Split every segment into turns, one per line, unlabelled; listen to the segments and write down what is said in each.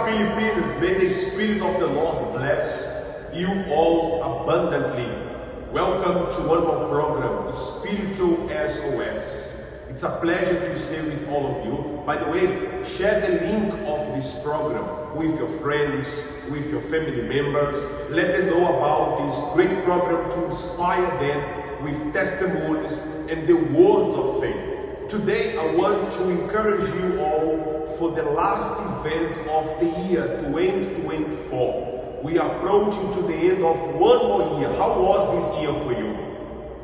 Filipinos, may the Spirit of the Lord bless you all abundantly. Welcome to one more program, Spiritual SOS. It's a pleasure to stay with all of you. By the way, share the link of this program with your friends, with your family members. Let them know about this great program to inspire them with testimonies and the words of faith. Today, I want to encourage you all for the last event of the year 2024. We are approaching to the end of one more year. How was this year for you?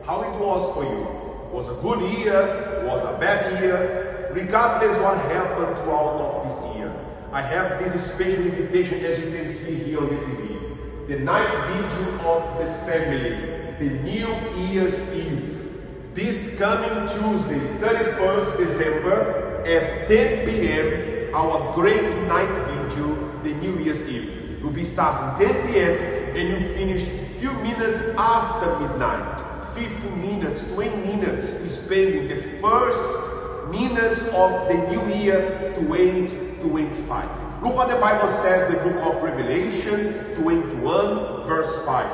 How it was for you? Was a good year? Was a bad year? Regardless what happened throughout of this year, I have this special invitation, as you can see here on the TV. The night vigil of the family, the New Year's Eve. This coming Tuesday, 31st December at 10 p.m., our great night vigil, the New Year's Eve. We'll be starting 10 p.m. and you finish a few minutes after midnight. 15 minutes, 20 minutes spending the first minutes of the new year 2025. Look what the Bible says, the book of Revelation 21 verse 5.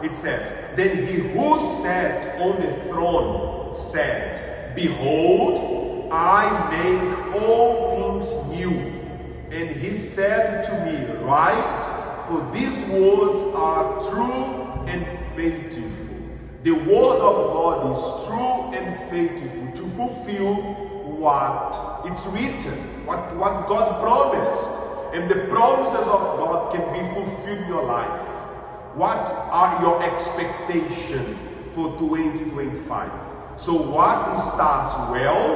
It says, "Then he who sat on the throne said, Behold, I make all things new. And he said to me, Write, for these words are true and faithful." The word of God is true and faithful to fulfill what it's written, what God promised. And the promises of God can be fulfilled in your life. What are your expectations for 2025? So what starts well,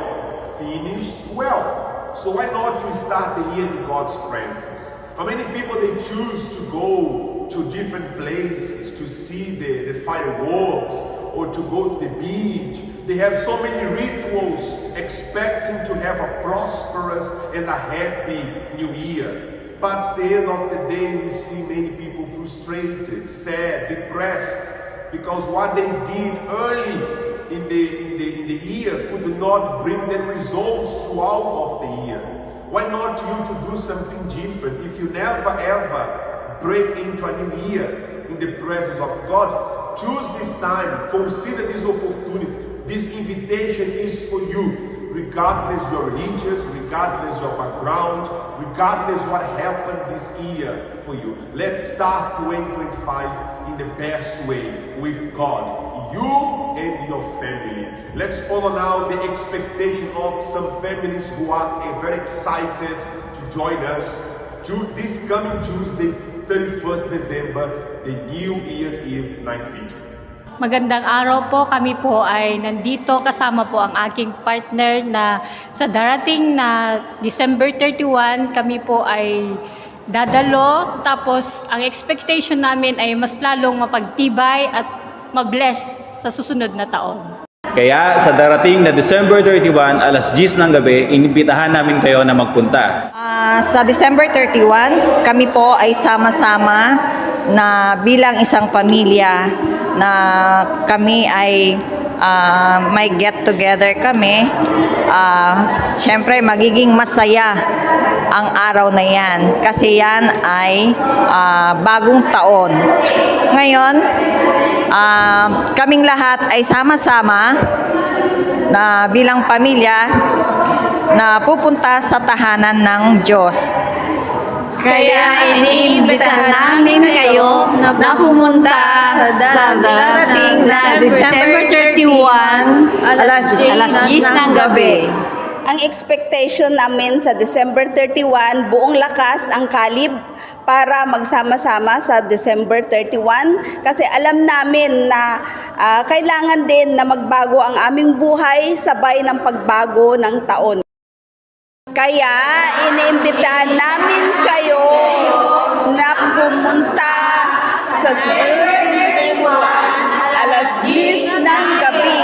finish well. So why not to start the year in God's presence? How many people they choose to go to different places to see the fireworks or to go to the beach? They have so many rituals expecting to have a prosperous and a happy new year. But at the end of the day, we see many people frustrated, sad, depressed, because what they did early in the year could not bring them results throughout of the year. Why not you to do something different? If you never ever break into a new year in the presence of God, choose this time, consider this opportunity. This invitation is for you. Regardless your religious, regardless your background, regardless what happened this year for you. Let's start 2025 in the best way with God, you and your family. Let's follow now the expectation of some families who are very excited to join us to this coming Tuesday, 31st December, the New Year's Eve night vigil.
Magandang araw po, kami po ay nandito kasama po ang aking partner na sa darating na December 31, kami po ay dadalo. Tapos ang expectation namin ay mas lalong mapagtibay at mabless sa susunod na taon.
Kaya sa darating na December 31, alas 10 ng gabi, inibitahan namin kayo na magpunta.
Sa December 31, kami po ay sama-sama na bilang isang pamilya na kami ay may get together kami. Siyempre magiging masaya ang araw na yan kasi yan ay bagong taon. Ngayon, kaming lahat ay sama-sama na bilang pamilya na pupunta sa tahanan ng Diyos.
Kaya iniimbitahan namin kayo na pumunta sa darating na December 31, alas 10 ng gabi.
Ang expectation namin sa December 31, buong lakas ang kalib para magsama-sama sa December 31 kasi alam namin na kailangan din na magbago ang aming buhay sabay ng pagbago ng taon. Kaya iniimbitahan namin kayo na pumunta sa 31, alas 10 ng gabi.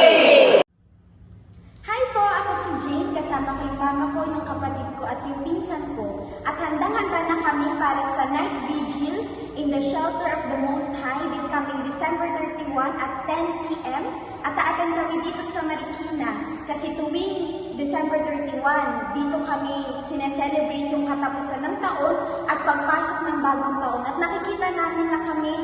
Hi po, ako si Jane. Kasama ko yung mama ko, yung kapatid ko at yung pinsan ko. At handang-handa na kami para sa night vigil in the shelter of the Most High this coming December 31 at 10 p.m. At aaten kami dito sa Marikina kasi tuwing December 31. Dito kami sineselebrate yung katapusan ng taon at pagpasok ng bagong taon. At nakikita namin na kami,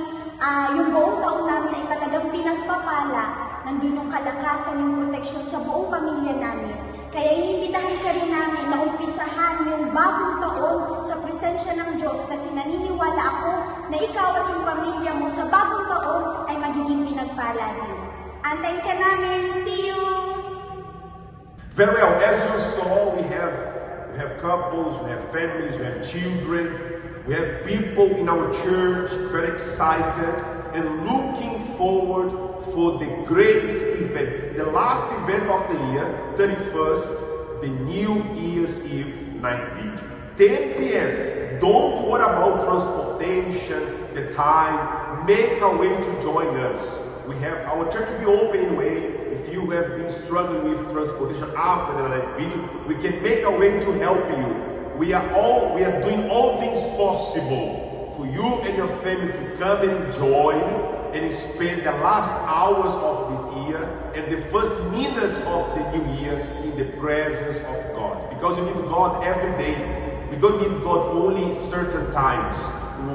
yung buong taon namin ay talagang pinagpapala. Nandun yung kalakasan, yung proteksyon sa buong pamilya namin. Kaya iniimbitahan ka rin namin na umpisahan yung bagong taon sa presensya ng Diyos kasi naniniwala ako na ikaw at yung pamilya mo sa bagong taon ay magiging pinagpala din. Antayin ka namin. See you!
Very well, as you saw, we have couples, we have families, we have children, we have people in our church very excited and looking forward for the great event, the last event of the year, 31st, the New Year's Eve night vigil. 10 p.m. Don't worry about transportation, the time. Make a way to join us. We have our church will be open anyway. If you have been struggling with transportation after the night vigil, we can make a way to help you. We are doing all things possible for you and your family to come and enjoy and spend the last hours of this year and the first minutes of the new year in the presence of God. Because you need God every day. We don't need God only certain times.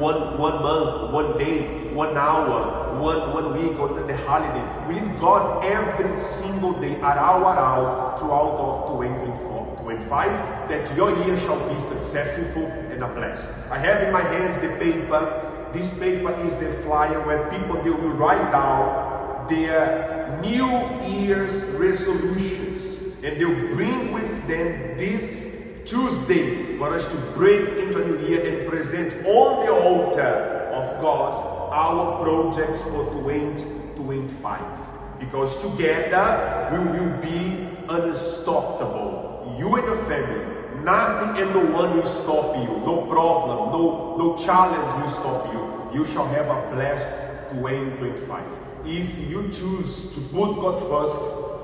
One month, 1 day, 1 hour, one week, or the holiday. We need God every single day, araw-araw, throughout of 2024, 25, that your year shall be successful and a blessing. I have in my hands the paper. This paper is the flyer where people, they will write down their New Year's resolutions. And they'll bring with them this Tuesday for us to break into a new year and present on the altar of God our projects for 2025. Because together we will be unstoppable. You and your family. Nothing and no one will stop you. No problem, no challenge will stop you. You shall have a blessed 2025. If you choose to put God first,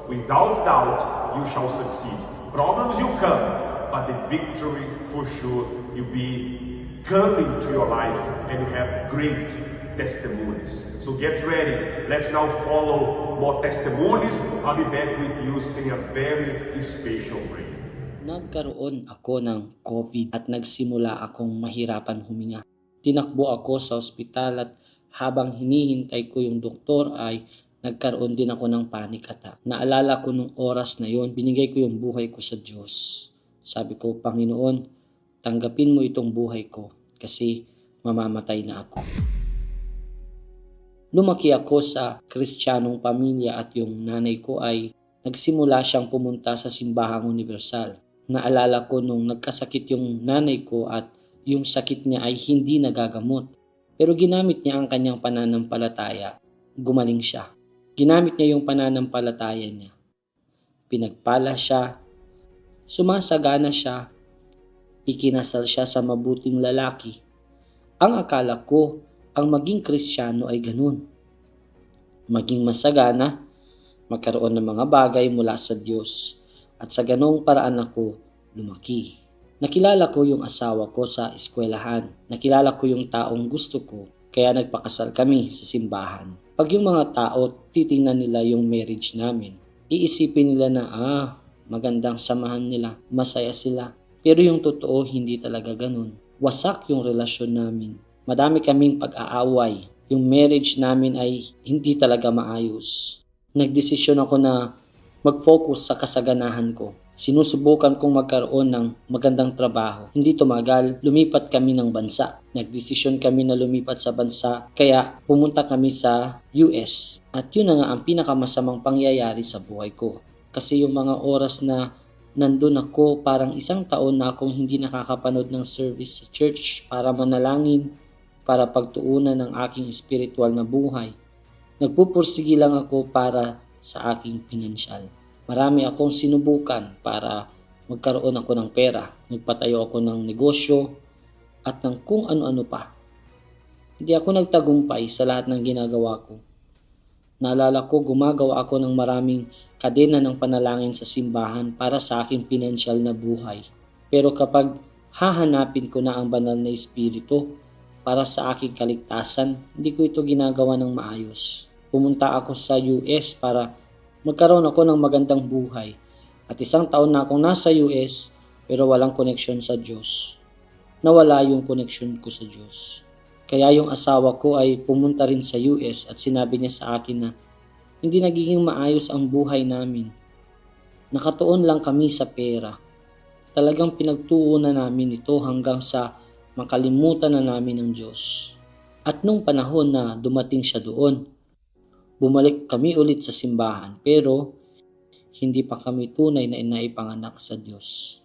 without doubt, you shall succeed. Problems will come, but the victory for sure will be coming to your life and you have great testimonies. So get ready. Let's now follow more testimonies. I'll be back with you saying a very special prayer.
Nagkaroon ako ng COVID at nagsimula akong mahirapan huminga. Tinakbo ako sa ospital at habang hinihintay ko yung doktor ay nagkaroon din ako ng panic attack. Naalala ko nung oras na yon, binigay ko yung buhay ko sa Diyos. Sabi ko, Panginoon, tanggapin mo itong buhay ko kasi mamamatay na ako. Lumaki ako sa Kristiyanong pamilya at yung nanay ko ay nagsimula siyang pumunta sa Simbahang Universal. Naalala ko nung nagkasakit yung nanay ko at yung sakit niya ay hindi nagagamot. Pero ginamit niya ang kanyang pananampalataya. Gumaling siya. Ginamit niya yung pananampalataya niya. Pinagpala siya. Sumasagana siya. Ikinasal siya sa mabuting lalaki. Ang akala ko, ang maging Kristiyano ay ganun. Maging masagana, magkaroon ng mga bagay mula sa Diyos. At sa ganong paraan ako lumaki. Nakilala ko yung asawa ko sa eskwelahan. Nakilala ko yung taong gusto ko, kaya nagpakasal kami sa simbahan. Pag yung mga tao titingnan nila yung marriage namin, iisipin nila na magandang samahan nila, masaya sila. Pero yung totoo, hindi talaga ganun. Wasak yung relasyon namin. Madami kaming pag-aaway. Yung marriage namin ay hindi talaga maayos. Nagdesisyon ako na mag-focus sa kasaganahan ko. Sinusubukan kong magkaroon ng magandang trabaho. Hindi tumagal, lumipat kami ng bansa. Nagdesisyon kami na lumipat sa bansa, kaya pumunta kami sa US. At yun na nga ang pinakamasamang pangyayari sa buhay ko. Kasi yung mga oras na nandun ako, parang 1 taon na akong hindi nakakapanood ng service sa church para manalangin, para pagtuunan ng aking spiritual na buhay. Nagpupursige lang ako para sa aking pinansyal. Marami akong sinubukan para magkaroon ako ng pera. Nagpatayo ako ng negosyo at ng kung ano-ano pa. Hindi ako nagtagumpay sa lahat ng ginagawa ko. Naalala ko, gumagawa ako ng maraming kadena ng panalangin sa simbahan para sa aking pinansyal na buhay. Pero kapag hahanapin ko na ang banal na espiritu para sa aking kaligtasan, hindi ko ito ginagawa ng maayos. Pumunta ako sa US para magkaroon ako ng magandang buhay. At 1 taon na akong nasa US pero walang connection sa Diyos. Nawala yung connection ko sa Diyos. Kaya yung asawa ko ay pumunta rin sa US at sinabi niya sa akin na hindi nagiging maayos ang buhay namin. Nakatuon lang kami sa pera. Talagang pinagtuunan namin ito hanggang sa makalimutan na namin ang Diyos. At nung panahon na dumating siya doon, bumalik kami ulit sa simbahan pero hindi pa kami tunay na inaipanganak sa Diyos.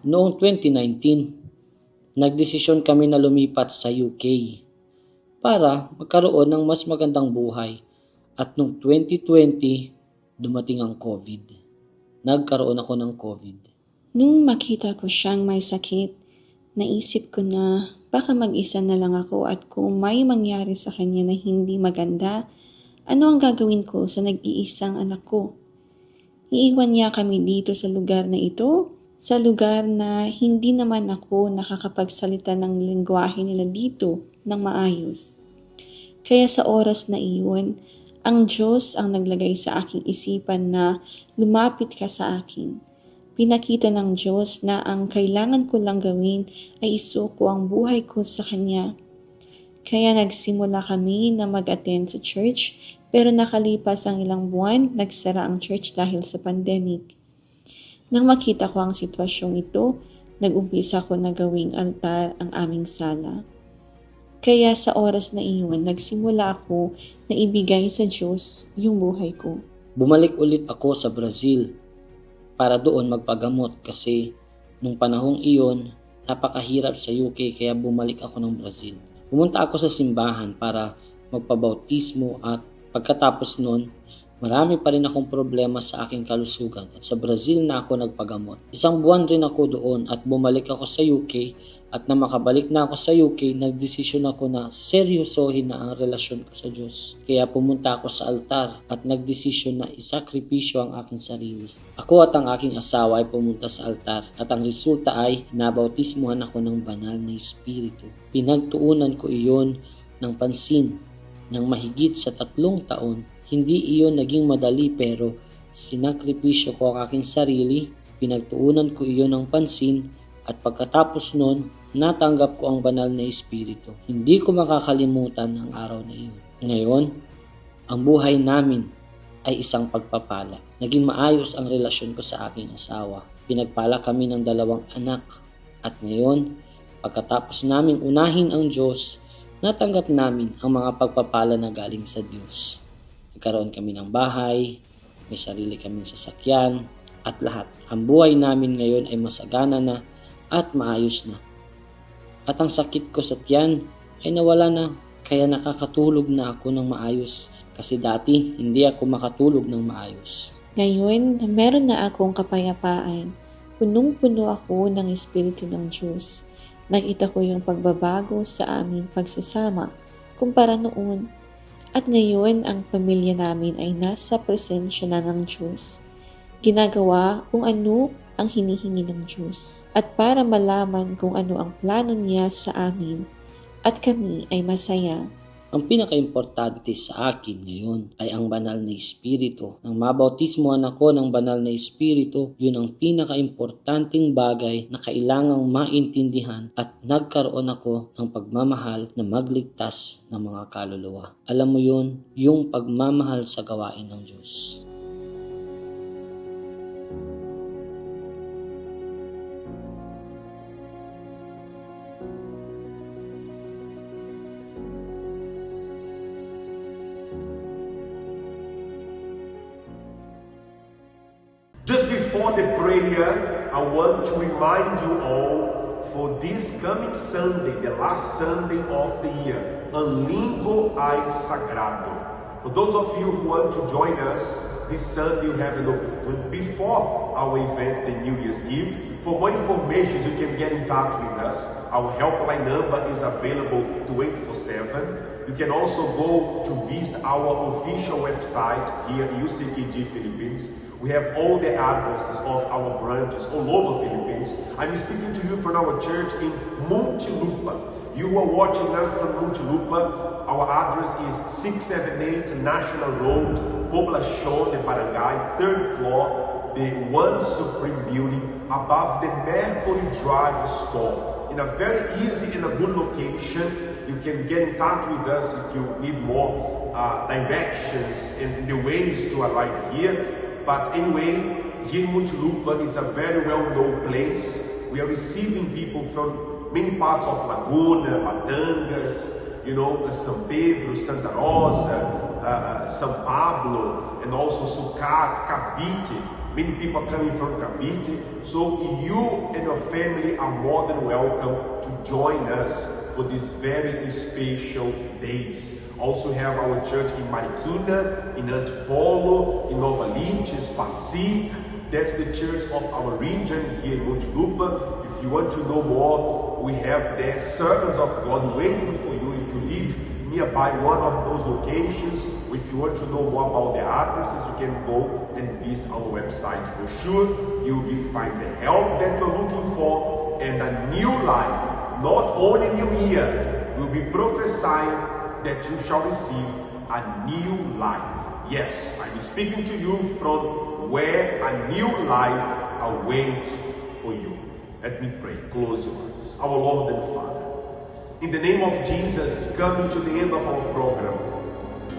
Noong 2019, nagdesisyon kami na lumipat sa UK para magkaroon ng mas magandang buhay. At noong 2020, dumating ang COVID. Nagkaroon ako ng COVID.
Nung makita ko siyang may sakit, naisip ko na baka mag-isa na lang ako at kung may mangyari sa kanya na hindi maganda, ano ang gagawin ko sa nag-iisang anak ko? Iiwan niya kami dito sa lugar na ito, sa lugar na hindi naman ako nakakapagsalita ng lengguwahe nila dito ng maayos. Kaya sa oras na iyon, ang Diyos ang naglagay sa aking isipan na lumapit ka sa akin. Pinakita ng Diyos na ang kailangan ko lang gawin ay isuko ang buhay ko sa Kanya. Kaya nagsimula kami na mag-attend sa church pero nakalipas ang ilang buwan, nagsara ang church dahil sa pandemic. Nang makita ko ang sitwasyong ito, nag-umpisa ko na gawing altar ang aming sala. Kaya sa oras na iyon, nagsimula ako na ibigay sa Diyos yung buhay ko.
Bumalik ulit ako sa Brazil para doon magpagamot kasi nung panahong iyon, napakahirap sa UK kaya bumalik ako ng Brazil. Pumunta ako sa simbahan para magpabautismo at pagkatapos nun, marami pa rin akong problema sa aking kalusugan at sa Brazil na ako nagpagamot. 1 buwan rin ako doon at bumalik ako sa UK at na makabalik na ako sa UK, nagdesisyon ako na seryosohin na ang relasyon ko sa Diyos. Kaya pumunta ako sa altar at nagdesisyon na isakripisyo ang aking sarili. Ako at ang aking asawa ay pumunta sa altar at ang resulta ay nabautismuhan ako ng banal na Espiritu. Pinagtuunan ko iyon ng pansin ng mahigit sa 3 taon. Hindi iyon naging madali pero sinakripisyo ko ang aking sarili, pinagtuunan ko iyon ng pansin at pagkatapos nun, natanggap ko ang banal na Espiritu. Hindi ko makakalimutan ang araw na iyon. Ngayon, ang buhay namin ay isang pagpapala. Naging maayos ang relasyon ko sa aking asawa. Pinagpala kami ng 2 anak. At ngayon, pagkatapos naming unahin ang Diyos, natanggap namin ang mga pagpapala na galing sa Diyos. Nagkaroon kami ng bahay, may sarili kaming sasakyan, at lahat. Ang buhay namin ngayon ay masagana na at maayos na. At ang sakit ko sa tiyan ay nawala na, kaya nakakatulog na ako ng maayos. Kasi dati, hindi ako makatulog ng maayos.
Ngayon, meron na akong kapayapaan. Punong-puno ako ng Espiritu ng Diyos. Nakita ko yung pagbabago sa aming pagsasama kumpara noon. At ngayon, ang pamilya namin ay nasa presensya na ng Diyos. Ginagawa kung ano ang hinihingi ng Diyos. At para malaman kung ano ang plano niya sa amin at kami ay masaya.
Ang pinaka-importante sa akin ngayon ay ang banal na Espiritu. Nang mabautismohan ako ng banal na Espiritu, yun ang pinaka-importanting bagay na kailangang maintindihan at nagkaroon ako ng pagmamahal na magligtas ng mga kaluluwa. Alam mo yun, yung pagmamahal sa gawain ng Diyos.
Just before the prayer, I want to remind you all for this coming Sunday, the last Sunday of the year, Ang Linggo ay Sagrado. For those of you who want to join us, this Sunday you have an opportunity before our event, the New Year's Eve. For more information, you can get in touch with us. Our helpline number is available 24/7. You can also go to visit our official website here at UCKG Philippines. We have all the addresses of our branches all over Philippines. I'm speaking to you from our church in Muntinlupa. You who are watching us from Muntinlupa, our address is 678 National Road, Poblacion de Barangay, 3rd floor, the One Supreme Building above the Mercury Drive store. In a very easy and a good location. You can get in touch with us if you need more directions and the ways to arrive here. But anyway, here in Muntinlupa, it's a very well-known place. We are receiving people from many parts of Laguna, Batangas, you know, San Pedro, Santa Rosa, San Pablo, and also Sucat, Cavite. Many people are coming from Cavite. So you and your family are more than welcome to join us for these very special days. Also have our church in Mariquina, in Antipolo, in Nova Liches, Pasic. That's the church of our region here in Muntinlupa. If you want to know more, we have the servants of God waiting for you. If you live nearby one of those locations, if you want to know more about the addresses, you can go and visit our website. For sure, you will find the help that you're looking for and a new life. Not only new year, will be prophesying that you shall receive a new life. Yes, I'm speaking to you from where a new life awaits for you. Let me pray. Close your eyes. Our Lord and Father, in the name of Jesus, coming to the end of our program,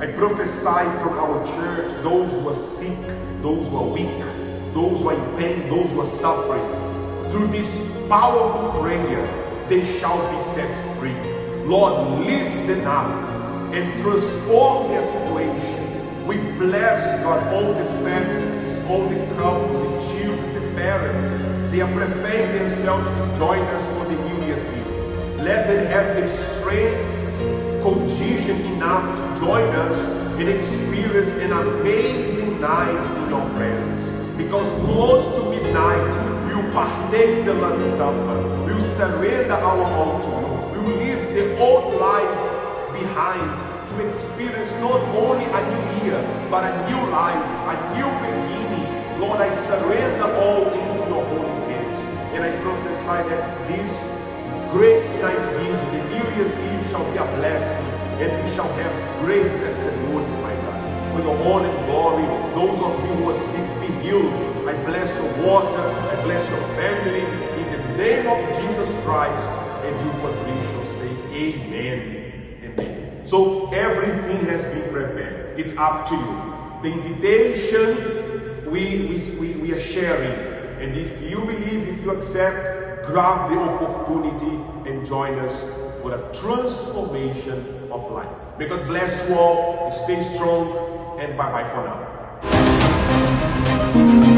I prophesy from our church, those who are sick, those who are weak, those who are in pain, those who are suffering. Through this powerful prayer, they shall be set free. Lord, lift them up and transform their situation. We bless, God, all the families, all the couples, the children, the parents. They are preparing themselves to join us for the New Year's Eve. Let them have the strength, condition enough to join us and experience an amazing night in your presence. Because close to midnight, we will partake the Lord's Supper. We will surrender our all to you. We will leave the old life behind to experience not only a new year, but a new life, a new beginning. Lord, I surrender all into your holy hands. And I prophesy that this great night vigil, the New Year's Eve, shall be a blessing. And we shall have great testimonies, my God. For your honor and glory, those of you who are sick, be healed. I bless your water, I bless your family. In the name of Jesus Christ, and you what we shall say, amen. So everything has been prepared. It's up to you. The invitation we are sharing. And if you believe, if you accept, grab the opportunity and join us for a transformation of life. May God bless you all. Stay strong and bye-bye for now.